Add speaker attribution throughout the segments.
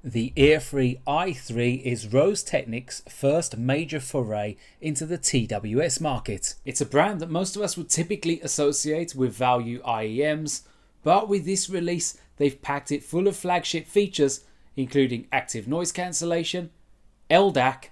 Speaker 1: The EARFREE-i3 is Rose Technics' first major foray into the TWS market. It's a brand that most of us would typically associate with value IEMs, but with this release they've packed it full of flagship features including active noise cancellation, LDAC,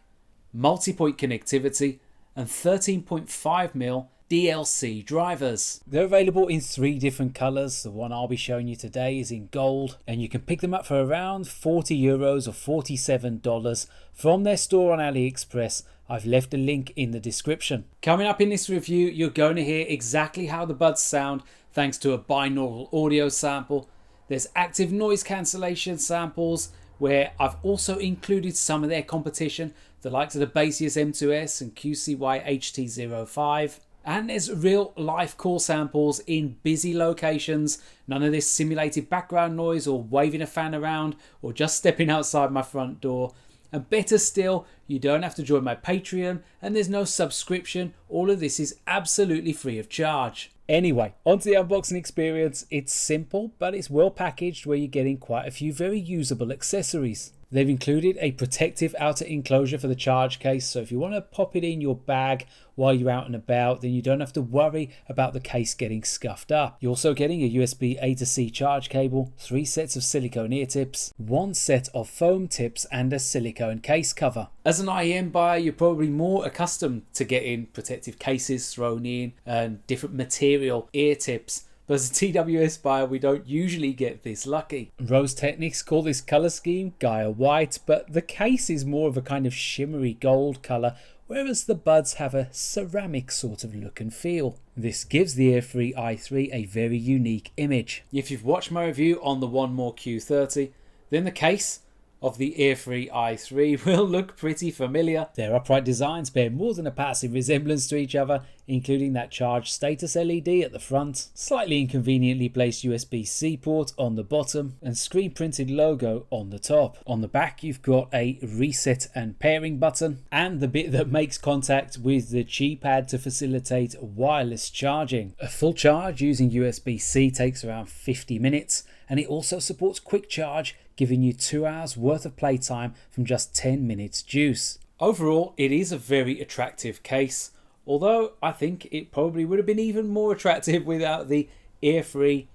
Speaker 1: multi-point connectivity and 13.5mm DLC drivers. They're available in 3 different colours. The one I'll be showing you today is in gold, and you can pick them up for around €40 or $47 from their store on AliExpress. I've left a link in the description. Coming up in this review, you're going to hear exactly how the buds sound thanks to a binaural audio sample. There's active noise cancellation samples where I've also included some of their competition, the likes of the Baseus M2s and QCY HT05. And there's real life call samples in busy locations. None of this simulated background noise or waving a fan around or just stepping outside my front door. And better still, you don't have to join my Patreon and there's no subscription. All of this is absolutely free of charge. Anyway, onto the unboxing experience. It's simple, but it's well packaged where you're getting quite a few very usable accessories. They've included a protective outer enclosure for the charge case, so if you want to pop it in your bag while you're out and about, then you don't have to worry about the case getting scuffed up. You're also getting a USB A to C charge cable, 3 sets of silicone ear tips, 1 set of foam tips and a silicone case cover. As an IEM buyer, you're probably more accustomed to getting protective cases thrown in and different material ear tips. But as a TWS buyer, we don't usually get this lucky. Rose Technics call this colour scheme Gaia White, but the case is more of a kind of shimmery gold colour, whereas the buds have a ceramic sort of look and feel. This gives the EARFREE-i3 a very unique image. If you've watched my review on the One More Q30, then the case of the EARFREE-i3 will look pretty familiar. Their upright designs bear more than a passing resemblance to each other, including that charge status LED at the front, slightly inconveniently placed USB-C port on the bottom, and screen printed logo on the top. On the back you've got a reset and pairing button, and the bit that makes contact with the G-pad to facilitate wireless charging. A full charge using USB-C takes around 50 minutes, and it also supports quick charge, giving you 2 hours worth of playtime from just 10 minutes juice. Overall, it is a very attractive case, although I think it probably would have been even more attractive without the EARFREE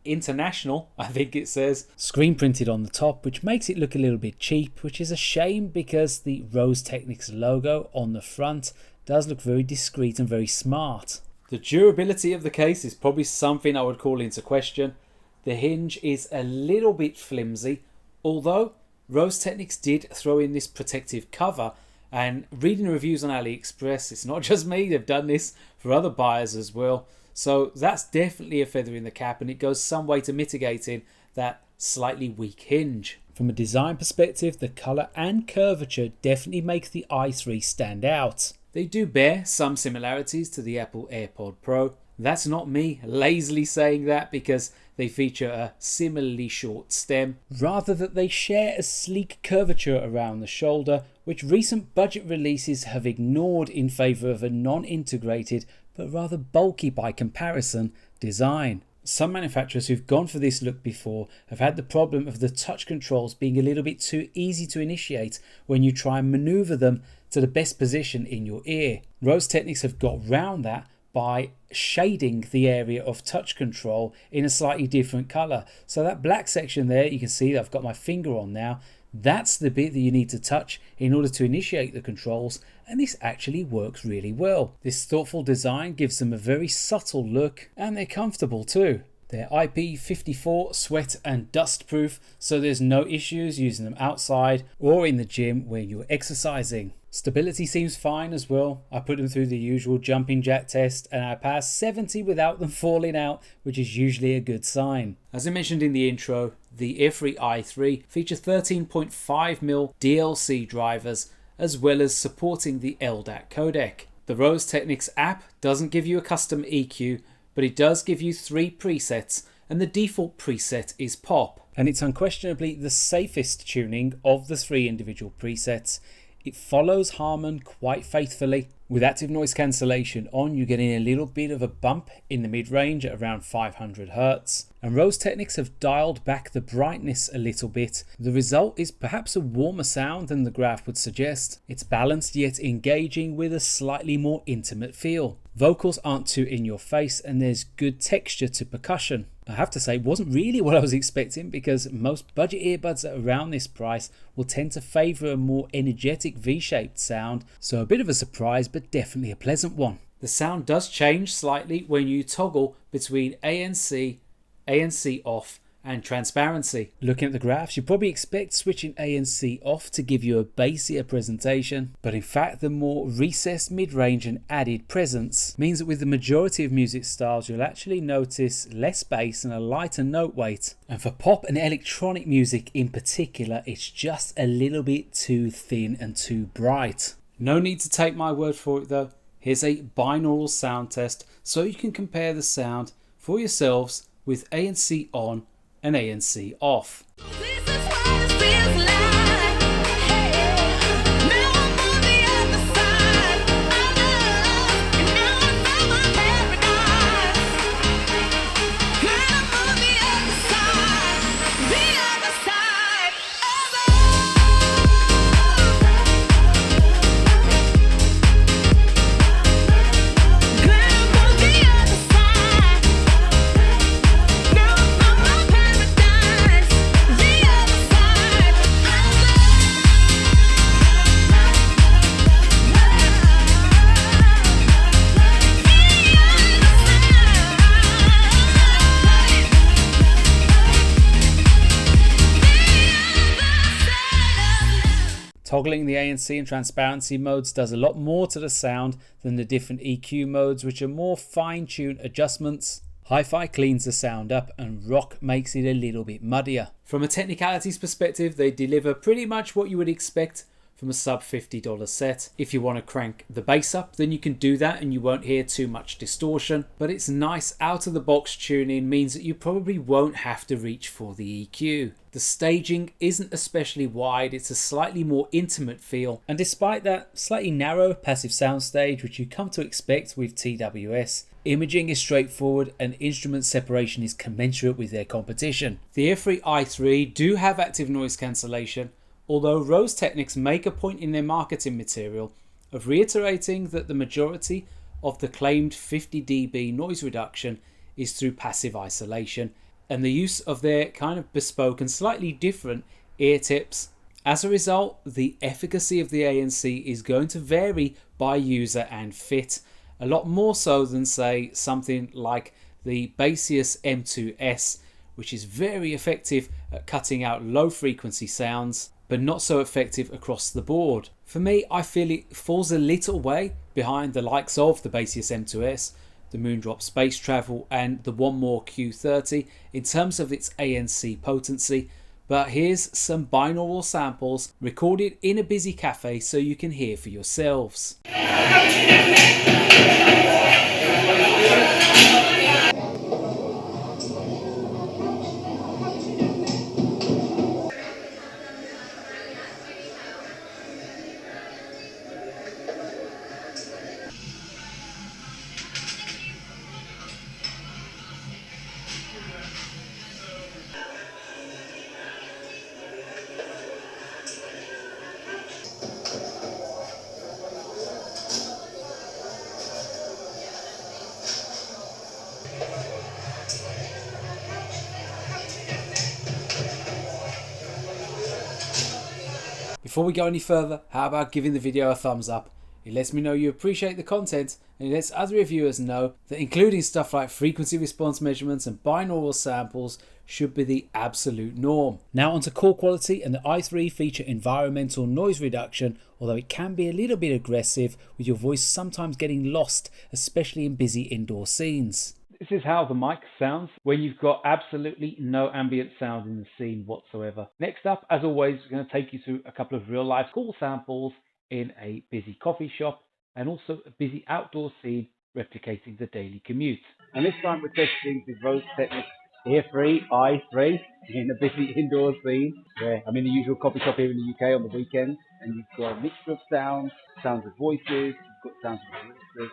Speaker 1: International, I think it says, screen printed on the top, which makes it look a little bit cheap, which is a shame because the Rose Technics logo on the front does look very discreet and very smart. The durability of the case is probably something I would call into question. The hinge is a little bit flimsy, although Rose Technics did throw in this protective cover, and reading reviews on AliExpress, it's not just me, they've done this for other buyers as well. So that's definitely a feather in the cap, and it goes some way to mitigating that slightly weak hinge. From a design perspective, the colour and curvature definitely make the i3 stand out. They do bear some similarities to the Apple AirPod Pro. That's not me lazily saying that because they feature a similarly short stem, rather that they share a sleek curvature around the shoulder, which recent budget releases have ignored in favour of a non-integrated but rather bulky by comparison design. Some manufacturers who've gone for this look before have had the problem of the touch controls being a little bit too easy to initiate when you try and manoeuvre them to the best position in your ear. Rose Technics have got round that by shading the area of touch control in a slightly different colour. So that black section there, you can see that I've got my finger on now, that's the bit that you need to touch in order to initiate the controls, and this actually works really well. This thoughtful design gives them a very subtle look, and they're comfortable too. They're IP54 sweat and dust proof, so there's no issues using them outside or in the gym when you're exercising. Stability seems fine as well. I put them through the usual jumping jack test and I passed 70 without them falling out, which is usually a good sign. As I mentioned in the intro, the EARFREE-i3 features 13.5mm DLC drivers as well as supporting the LDAC codec. The Rose Technics app doesn't give you a custom EQ, but it does give you 3 presets, and the default preset is pop. And it's unquestionably the safest tuning of the 3 individual presets. It follows Harman quite faithfully. With active noise cancellation on, you're getting a little bit of a bump in the mid-range at around 500 Hz. And Rose Technics have dialed back the brightness a little bit. The result is perhaps a warmer sound than the graph would suggest. It's balanced yet engaging with a slightly more intimate feel. Vocals aren't too in your face and there's good texture to percussion. I have to say, it wasn't really what I was expecting, because most budget earbuds around this price will tend to favour a more energetic V-shaped sound, so a bit of a surprise but definitely a pleasant one. The sound does change slightly when you toggle between ANC, ANC off and transparency. Looking at the graphs, you probably expect switching ANC off to give you a bassier presentation, but in fact the more recessed mid-range and added presence means that with the majority of music styles you'll actually notice less bass and a lighter note weight. And for pop and electronic music in particular, it's just a little bit too thin and too bright. No need to take my word for it though. Here's a binaural sound test so you can compare the sound for yourselves with ANC on and ANC off. Toggling the ANC and transparency modes does a lot more to the sound than the different EQ modes, which are more fine-tuned adjustments. Hi-Fi cleans the sound up and rock makes it a little bit muddier. From a Technicalities perspective, they deliver pretty much what you would expect from a sub $50 set. If you want to crank the bass up, then you can do that and you won't hear too much distortion, but its nice out of the box tuning means that you probably won't have to reach for the EQ. The staging isn't especially wide, it's a slightly more intimate feel, and despite that slightly narrow passive soundstage which you come to expect with TWS, imaging is straightforward and instrument separation is commensurate with their competition. The EARFREE-i3 do have active noise cancellation, although Rose Technics make a point in their marketing material of reiterating that the majority of the claimed 50 dB noise reduction is through passive isolation and the use of their kind of bespoke and slightly different ear tips. As a result, the efficacy of the ANC is going to vary by user and fit, a lot more so than say something like the Baseus M2s, which is very effective at cutting out low frequency sounds, but not so effective across the board. For me, I feel it falls a little way behind the likes of the Baseus M2s, the Moondrop Space Travel and the One More Q30 in terms of its ANC potency, but here's some binaural samples recorded in a busy cafe so you can hear for yourselves. Before we go any further, how about giving the video a thumbs up? It lets me know you appreciate the content and it lets other reviewers know that including stuff like frequency response measurements and binaural samples should be the absolute norm. Now onto call quality, and the i3 feature environmental noise reduction, although it can be a little bit aggressive with your voice sometimes getting lost, especially in busy indoor scenes. This is how the mic sounds when you've got absolutely no ambient sound in the scene whatsoever. Next up, as always, we're going to take you through a couple of real life call samples in a busy coffee shop and also a busy outdoor scene replicating the daily commute. And this time we're testing the Rose Technics
Speaker 2: EARFREE-i3 in a busy indoor scene where I'm in the usual coffee shop here in the UK on the weekends, and you've got a mixture of sounds, sounds of voices, you've got sounds of baristas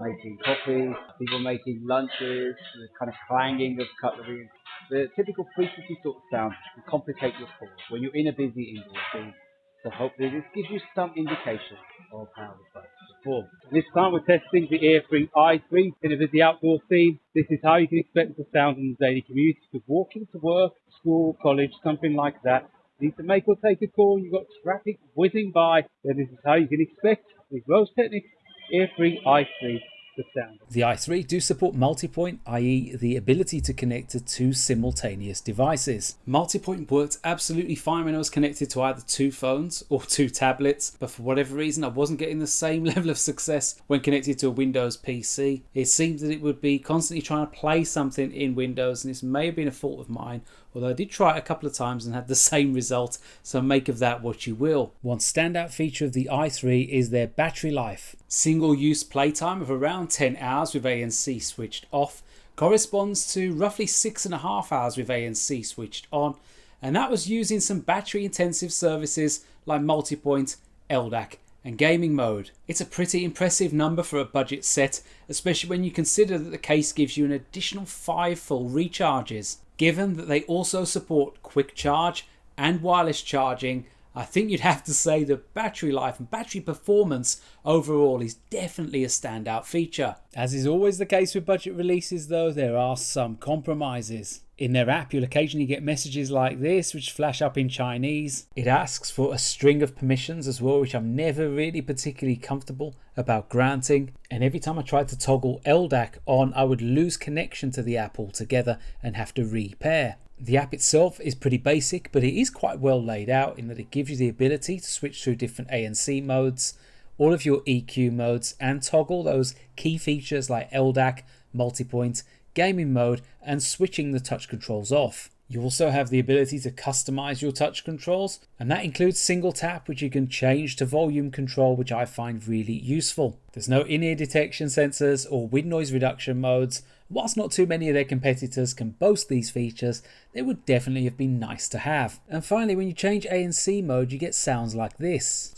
Speaker 2: making coffee, people making lunches, the kind of clanging of cutlery, the typical frequency sort of sounds can complicate your call when you're in a busy indoor scene. So hopefully this gives you some indication of how the bus performs. This time we're testing the EARFREE-i3 in a busy outdoor scene. This is how you can expect it to sound in the daily commute. If you're walking to work, school, college, something like that, you need to make or take a call, you've got traffic whizzing by, then this is how you can expect the Rose Technics EARFREE-i3 to sound.
Speaker 1: The i3 do support multipoint, i.e. the ability to connect to two simultaneous devices. Multipoint worked absolutely fine when I was connected to either two phones or two tablets, but for whatever reason I wasn't getting the same level of success when connected to a Windows PC. It seemed that it would be constantly trying to play something in Windows, and this may have been a fault of mine, although I did try it a couple of times and had the same result, so make of that what you will. One standout feature of the i3 is their battery life. Single use playtime of around 10 hours with ANC switched off corresponds to roughly 6.5 hours with ANC switched on, and that was using some battery intensive services like multipoint, LDAC and gaming mode. It's a pretty impressive number for a budget set, especially when you consider that the case gives you an additional 5 full recharges. Given that they also support quick charge and wireless charging, I think you'd have to say that battery life and battery performance overall is definitely a standout feature. As is always the case with budget releases though, there are some compromises. In their app you'll occasionally get messages like this which flash up in Chinese. It asks for a string of permissions as well, which I'm never really particularly comfortable about granting, and every time I tried to toggle LDAC on I would lose connection to the app altogether and have to repair. The app itself is pretty basic, but it is quite well laid out in that it gives you the ability to switch through different ANC modes, all of your EQ modes, and toggle those key features like LDAC, multipoint, gaming mode and switching the touch controls off. You also have the ability to customize your touch controls, and that includes single tap, which you can change to volume control, which I find really useful. There's no in-ear detection sensors or wind noise reduction modes. Whilst not too many of their competitors can boast these features, they would definitely have been nice to have. And finally, when you change ANC mode, you get sounds like this.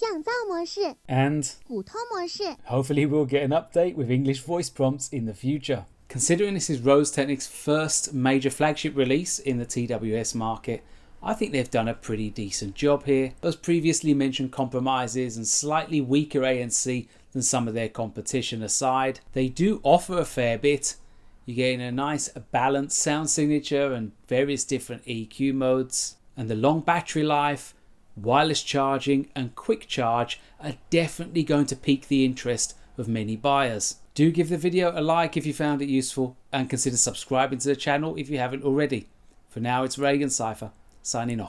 Speaker 1: And hopefully we'll get an update with English voice prompts in the future. Considering this is Rose Technics' first major flagship release in the TWS market, I think they've done a pretty decent job here. Those previously mentioned compromises and slightly weaker ANC than some of their competition aside, they do offer a fair bit. You're getting a nice balanced sound signature and various different EQ modes, and the long battery life, wireless charging and quick charge are definitely going to pique the interest of many buyers. Do give the video a like if you found it useful, and consider subscribing to the channel if you haven't already. For now, it's ReganCipher signing off.